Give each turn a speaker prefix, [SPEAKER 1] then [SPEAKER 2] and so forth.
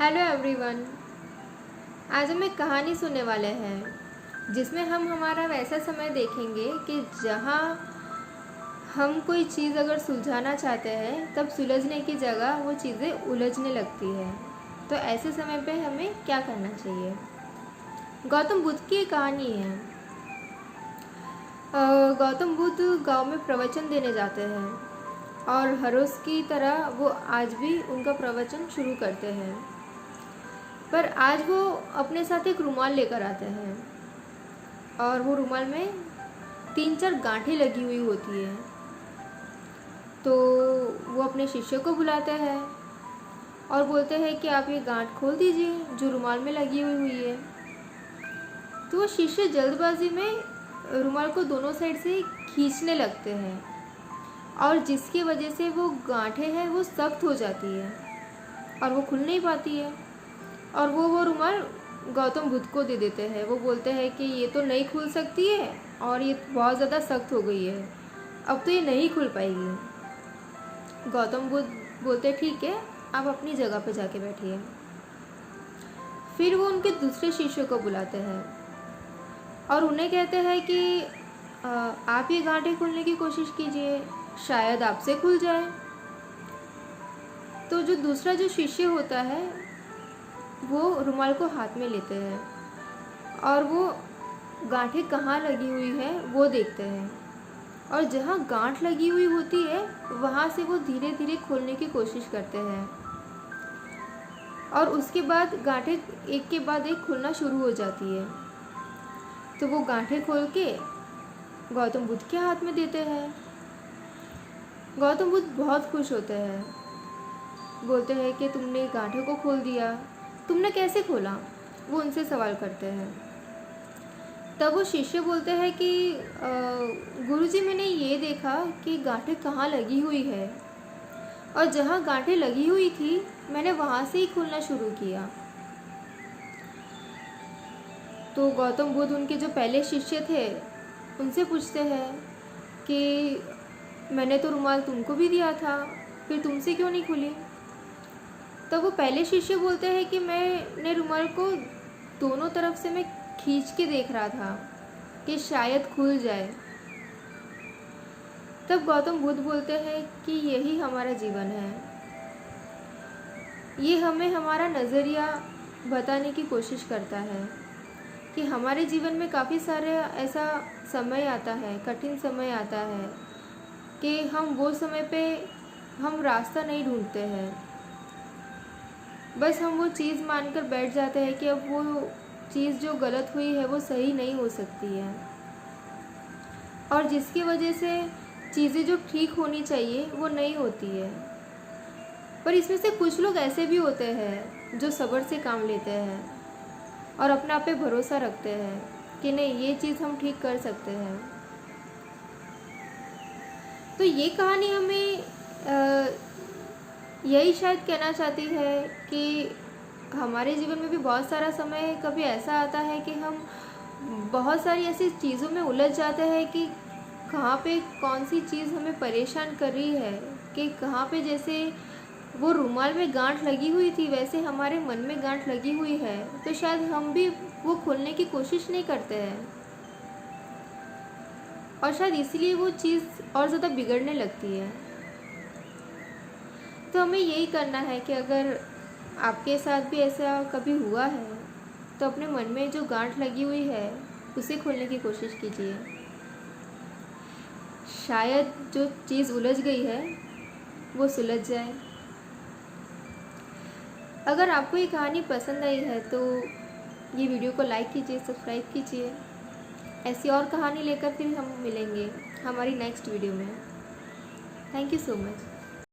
[SPEAKER 1] Hello everyone. आज हम एक कहानी सुनने वाले हैं जिसमें हम हमारा वैसा समय देखेंगे कि जहाँ हम कोई चीज़ अगर सुलझाना चाहते हैं तब सुलझने की जगह वो चीज़ें उलझने लगती है। तो ऐसे समय पे हमें क्या करना चाहिए। गौतम बुद्ध की एक कहानी है। गौतम बुद्ध गांव में प्रवचन देने जाते हैं और हर रोज़ की तरह वो आज भी उनका प्रवचन शुरू करते हैं, पर आज वो अपने साथ एक रुमाल लेकर आते हैं और वो रुमाल में 3-4 गांठें लगी हुई होती है। तो वो अपने शिष्य को बुलाते हैं और बोलते हैं कि आप ये गांठ खोल दीजिए जो रुमाल में लगी हुई है। तो वो शिष्य जल्दबाजी में रुमाल को दोनों साइड से खींचने लगते हैं और जिसकी वजह से वो गांठें हैं वो सख्त हो जाती है और वो खुल नहीं पाती है। और वो रुमाल गौतम बुद्ध को दे देते हैं। वो बोलते हैं कि ये तो नहीं खुल सकती है और ये बहुत ज़्यादा सख्त हो गई है, अब तो ये नहीं खुल पाएगी। गौतम बुद्ध बोलते ठीक है, आप अपनी जगह पर जाके बैठिए। फिर वो उनके दूसरे शिष्य को बुलाते हैं और उन्हें कहते हैं कि आप ये गांठें खोलने की कोशिश कीजिए, शायद आपसे खुल जाए। तो जो दूसरा जो शिष्य होता है वो रुमाल को हाथ में लेते हैं और वो गांठें कहाँ लगी हुई है वो देखते हैं और जहाँ गांठ लगी हुई होती है वहाँ से वो धीरे धीरे खोलने की कोशिश करते हैं और उसके बाद गांठें एक के बाद एक खुलना शुरू हो जाती है। तो वो गांठें खोल के गौतम बुद्ध के हाथ में देते हैं। गौतम बुद्ध बहुत खुश होते हैं, बोलते हैं कि तुमने गांठों को खोल दिया, तुमने कैसे खोला? वो उनसे सवाल करते हैं। तब वो शिष्य बोलते हैं कि गुरुजी, मैंने ये देखा कि गांठें कहाँ लगी हुई है और जहाँ गांठें लगी हुई थी मैंने वहाँ से ही खोलना शुरू किया। तो गौतम बुद्ध उनके जो पहले शिष्य थे उनसे पूछते हैं कि मैंने तो रुमाल तुमको भी दिया था, फिर तुमसे क्यों नहीं खुली? तो वो पहले शिष्य बोलते हैं कि मैंने रुमाल को दोनों तरफ से मैं खींच के देख रहा था कि शायद खुल जाए। तब गौतम बुद्ध बोलते हैं कि यही हमारा जीवन है। ये हमें हमारा नज़रिया बताने की कोशिश करता है कि हमारे जीवन में काफ़ी सारे ऐसा समय आता है, कठिन समय आता है कि हम वो समय पे हम रास्ता नहीं ढूंढते हैं, बस हम वो चीज़ मानकर बैठ जाते हैं कि अब वो चीज़ जो गलत हुई है वो सही नहीं हो सकती है और जिसकी वजह से चीज़ें जो ठीक होनी चाहिए वो नहीं होती है। पर इसमें से कुछ लोग ऐसे भी होते हैं जो सब्र से काम लेते हैं और अपने आप पे भरोसा रखते हैं कि नहीं, ये चीज़ हम ठीक कर सकते हैं। तो ये कहानी हमें यही शायद कहना चाहती है कि हमारे जीवन में भी बहुत सारा समय कभी ऐसा आता है कि हम बहुत सारी ऐसी चीज़ों में उलझ जाते हैं कि कहाँ पे कौन सी चीज़ हमें परेशान कर रही है, कि कहाँ पे जैसे वो रुमाल में गांठ लगी हुई थी वैसे हमारे मन में गांठ लगी हुई है। तो शायद हम भी वो खोलने की कोशिश नहीं करते हैं और शायद इसलिए वो चीज़ और ज़्यादा बिगड़ने लगती है। तो हमें यही करना है कि अगर आपके साथ भी ऐसा कभी हुआ है तो अपने मन में जो गांठ लगी हुई है उसे खोलने की कोशिश कीजिए, शायद जो चीज़ उलझ गई है वो सुलझ जाए। अगर आपको ये कहानी पसंद आई है तो ये वीडियो को लाइक कीजिए, सब्सक्राइब कीजिए। ऐसी और कहानी लेकर फिर हम मिलेंगे हमारी नेक्स्ट वीडियो में। Thank you so much.